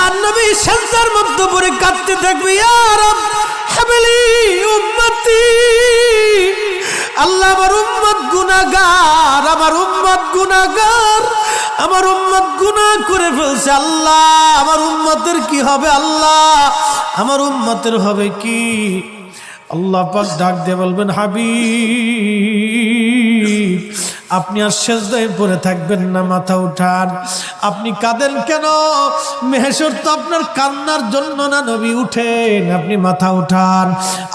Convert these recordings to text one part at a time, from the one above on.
আল্লাহর নবী সিজদার মধ্যে পড়ে কাঁদতে থাকবে, ইয়া রব হাবলি উম্মতি, আল্লাহ আমার উম্মত গুনাহগার, আমার উম্মত গুনাহগার, আমার উম্মত গুনাহ করে ফেলছে, আল্লাহ আমার উম্মতের কি হবে, আল্লাহ আমার উম্মতের হবে কি? আল্লাহ পাক ডাক দিয়ে বলবেন, হাবিব আপনি আর সিজদায় পড়ে থাকবেন না, মাথা উঠান। আপনি কাঁদেন কেন? মেহেশর তো আপনার কান্নার জন্য না নবী, উঠেন, আপনি মাথা উঠান।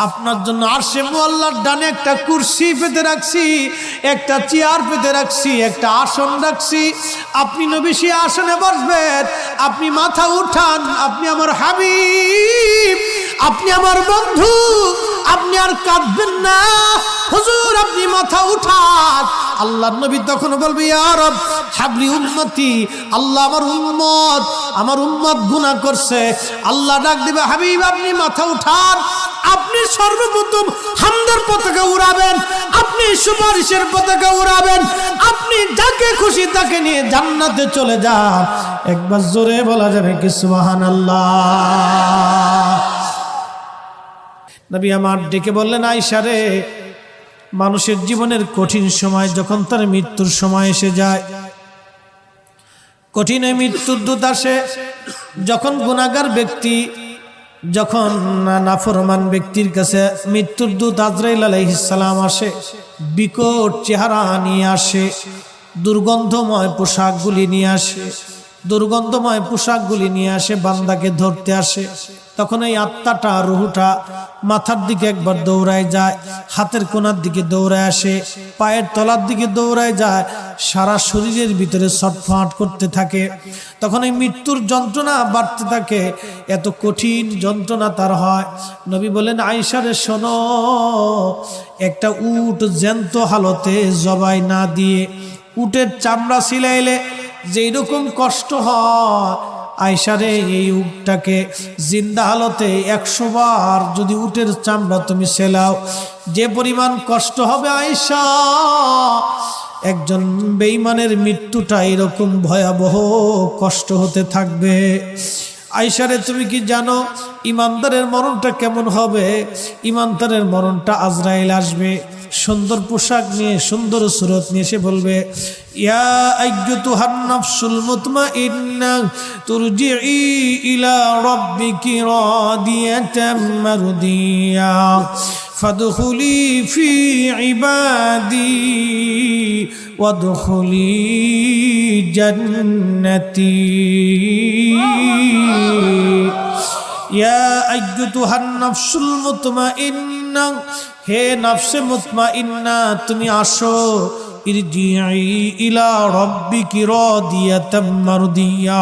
আপনার জন্য আরশে মুআল্লার ডানে একটা কুরসি পেতে রাখছি, একটা চেয়ার পেতে রাখছি, একটা আসন রাখছি, আপনি নবী সেই আসনে বসবেন। আপনি মাথা উঠান, আপনি আমার হাবিব, আপনি আমার বন্ধু, আপনি আর কাঁদবেন না। হুজুর আপনি মাথা উঠান। আল্লাহর নবী তখন বলবে, ইয়া রব হাবলি উম্মতি, আল্লাহ আমার উম্মত গুনাহ করছে। আল্লাহ ডাক দিবে, হাবিব আপনি মাথা উঠান, আপনি সর্বপ্রথম হামদের পতাকা উড়াবেন, আপনি সুপারিশের পতাকা উড়াবেন, আপনি যাকে খুশি তাকে নিয়ে জান্নাতে চলে যান। একবার জোরে বলা যাবে কি সুবহানাল্লাহ? নবী আমার ডেকে বললেন, আয়েশা রে, মানুষের জীবনের কঠিন সময় যখন তার মৃত্যুর সময় এসে যায়, কঠিন মৃত্যুর দূত আসে, যখন গুনাহগার ব্যক্তি, যখন নাফরমান ব্যক্তির কাছে মৃত্যুর দূত আজরাইল আলাইহিস সালাম আসে, বিকট চেহারা নিয়ে আসে, দুর্গন্ধময় পোশাকগুলি নিয়ে আসে, দুর্গন্ধময় পোশাকগুলি নিয়ে আসে, বান্দাকে ধরতে আসে। তখন এই আত্মাটা, রুহুটা মাথার দিকে একবার দৌড়ায় যায়, হাতের কোনার দিকে দৌড়ায় আসে, পায়ের তলার দিকে দৌড়ায় যায়, সারা শরীরের ভিতরে ছটফট করতে থাকে। তখন এই মৃত্যুর যন্ত্রণা বাড়তে থাকে, এত কঠিন যন্ত্রণা তার হয়। নবী বলেন, আয়েশা রে শোনো, একটা উট জ্যান্ত হালতে জবাই না দিয়ে উটের চামড়া ছিলাইলে যেই রকম কষ্ট হয়, আয়েশা রে এই উটটাকে জিন্দা হালতে 100 বার যদি উটের চামড়া তুমি সেলাও, যে পরিমাণ কষ্ট হবে আয়েশা, একজন বেঈমানের মৃত্যুটা এরকম ভয়াবহ কষ্ট হতে থাকবে। আয়েশা রে তুমি কি জানো ইমানদারের মরণটা কেমন হবে? ইমানদারের মরণটা আজরাইল আসবে, সুন্দর পোশাক নিয়ে, সুন্দর সুরত নিয়ে এসে বলবে, ইয়া আইয়্যুতুহান নাফসুল মুতমাইন্নাহ তুরজিই ইলা রাব্বিকি রাদিয়াতাম মারদিয়া ফাদখুলি ফি ইবাদি ওয়াদখুলি জান্নাতি। ইয়া আইয়্যুতুহান নাফসুল মুতমাইন্নাহ, হে নফসে মুতমাইন্না তুমি আসো, ইরজিই ইলা রাব্বিকি রাদিয়াতাম মারদিয়া।